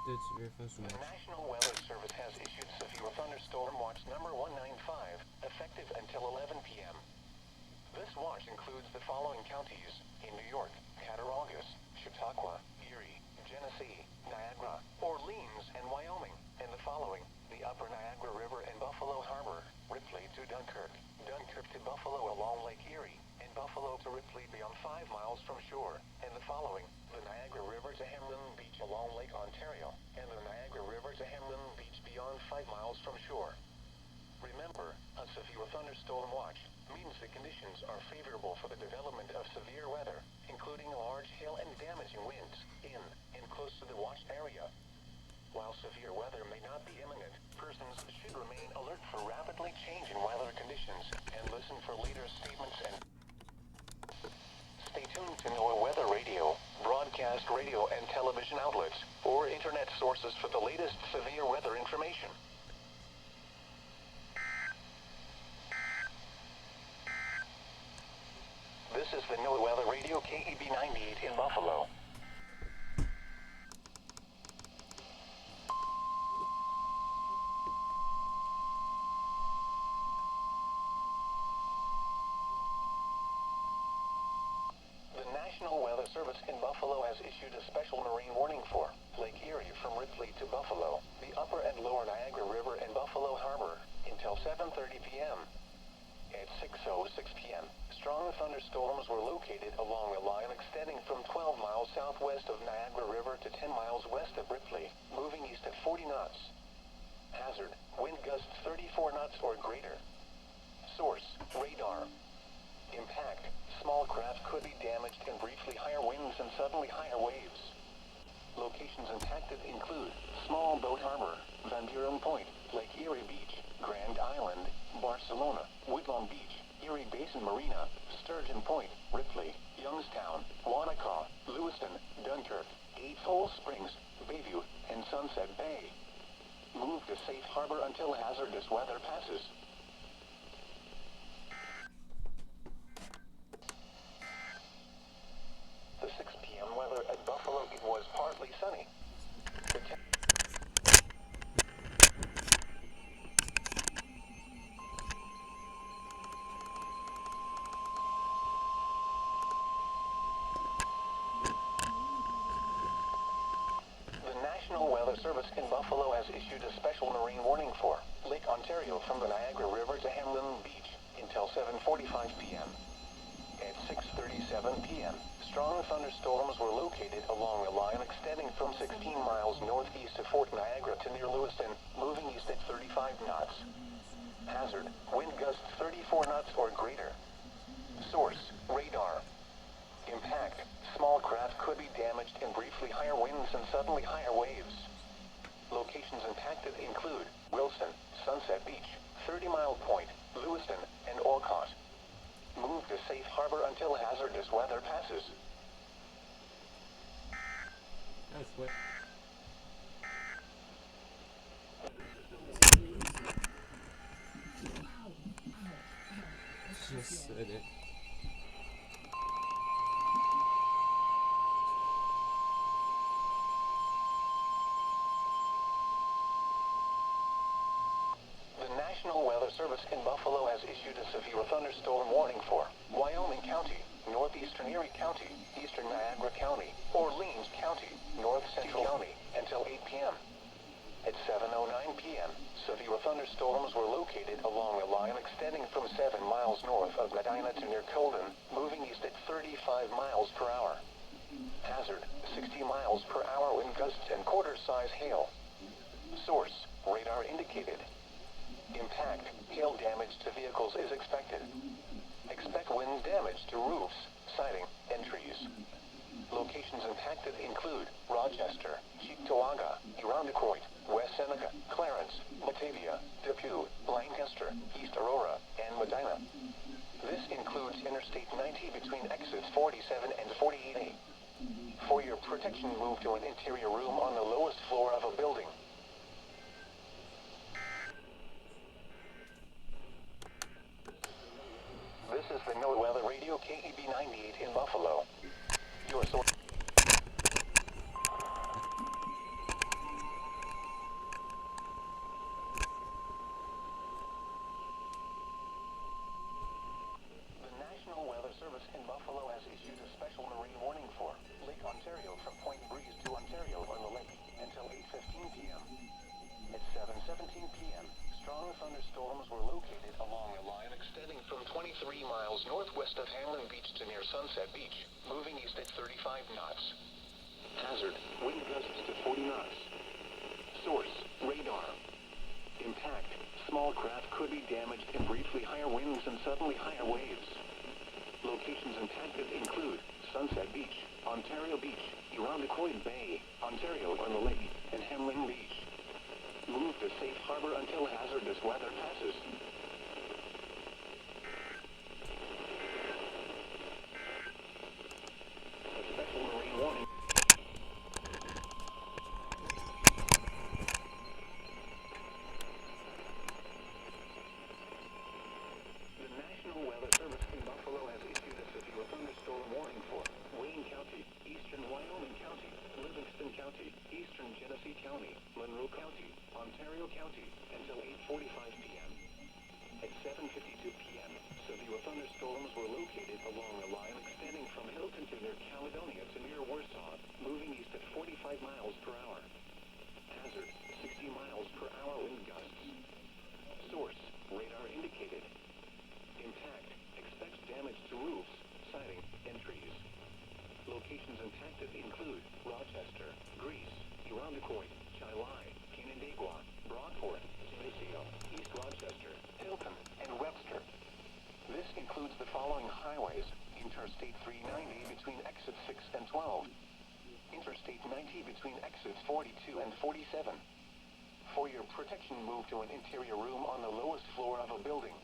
The National Weather Service has issued severe thunderstorm watch number 195, effective until 11 p.m. This watch includes the following counties in New York: Cattaraugus, Chautauqua, Erie, Genesee, Niagara, Orleans, and Wyoming, and the following: the Upper Niagara River and Buffalo Harbor, Ripley to Dunkirk, Dunkirk to Buffalo along Lake Erie, and Buffalo to Ripley beyond 5 miles from shore, and the following: the Niagara River to Hamlin Beach along Lake Ontario, and the Niagara River to Hamlin Beach beyond 5 miles from shore. Remember, a severe thunderstorm watch means the conditions are favorable for the development of severe weather, including large hail and damaging winds, in and close to the watched area. While severe weather may not be imminent, persons should remain alert for rapidly changing weather conditions and listen for later statements and stay tuned to NOAA Weather Radio, broadcast radio and television outlets, or internet sources for the latest severe weather information. This is the NOAA Weather Radio KEB 98 in Buffalo. The National Weather Service in Buffalo has issued a special marine warning for Lake Erie from Ripley to Buffalo, the Upper and Lower Niagara River and Buffalo Harbor, until 7:30 p.m. At 6:06 p.m., strong thunderstorms were located along a line extending from 12 miles southwest of Niagara River to 10 miles west of Ripley, moving east at 40 knots. Hazard: wind gusts 34 knots or greater. Source: radar. Impact: small craft could be damaged and briefly higher winds and suddenly higher waves. Locations impacted include Small Boat Harbor, Van Buren Point, Lake Erie Beach, Grand Island, Barcelona, Woodlawn Beach, Erie Basin Marina, Sturgeon Point, Ripley, Youngstown, Wanaka, Lewiston, Dunkirk, Eight Hole Springs, Bayview, and Sunset Bay. Move to safe harbor until hazardous weather passes. The 6 p.m. weather at Buffalo, it was partly sunny. The National Weather Service in Buffalo has issued a special marine warning for Lake Ontario from the Niagara River to Hamlin Beach until 7:45 p.m. At 6:37 p.m., strong thunderstorms were located along a line extending from 16 miles northeast of Fort Niagara to near Lewiston, moving east at 35 knots. Hazard: wind gusts 34 knots or greater. Source: radar. Impact: small craft could be damaged and briefly higher winds and suddenly higher waves. Locations impacted include Wilson, Sunset Beach, 30-Mile Point, Lewiston, and Olcott. Move to safe harbor until hazardous weather passes. That's what. Just said it. The National Weather Service in Buffalo has issued a severe thunderstorm warning for Wyoming County, northeastern Erie County, eastern Niagara County, Orleans County, north central county, until 8 p.m. At 7:09 p.m., severe thunderstorms were located along a line extending from 7 miles north of Medina to near Colden, moving east at 35 miles per hour. Hazard: 60 miles per hour wind gusts and quarter-size hail. Source: radar indicated. Impact: hail damage to vehicles is expected. Expect wind damage to roofs, siding, and trees. Locations impacted include Rochester, Cheektowaga, Irondequoit, West Seneca, Clarence, Batavia, Depew, Lancaster, East Aurora, and Medina. This includes Interstate 90 between exits 47 and 48A. For your protection, move to an interior room on the lowest floor of a building. This is the NOAA Weather Radio KEB 98 in Buffalo. Your source. Service in Buffalo has issued a special marine warning for Lake Ontario from Point Breeze to Ontario on the lake until 8:15 p.m. At 7:17 p.m., strong thunderstorms were located along a line extending from 23 miles northwest of Hamlin Beach to near Sunset Beach, moving east at 35 knots. Hazard, wind gusts to 40 knots. Source, radar. Impact, small craft could be damaged in briefly higher winds and suddenly higher waves. Locations impacted include Sunset Beach, Ontario Beach, Irondequoit Bay, Ontario on the lake, and Hamlin Beach. Move to safe harbor until hazardous weather passes. A special marine warning. The National Weather Service in Buffalo has issued a severe thunderstorm warning for Wayne County, eastern Wyoming County, Livingston County, eastern Genesee County, Monroe County, Ontario County, until 8:45 p.m. At 7:52 p.m., severe thunderstorms were located along a line extending from Hilton to near Caledonia to near Warsaw, moving east at 45 miles per hour. Hazard, 60 miles per hour wind gusts. Source, radar indicated. Impact, expect damage to roofs, siding, and trees. Locations impacted include Rochester, Greece, Irondequoit, Chilai, Canandaigua, Brockport, Geneseo, East Rochester, Hilton, and Webster. This includes the following highways: Interstate 390 between exits 6 and 12, Interstate 90 between exits 42 and 47. For your protection, move to an interior room on the lowest floor of a building.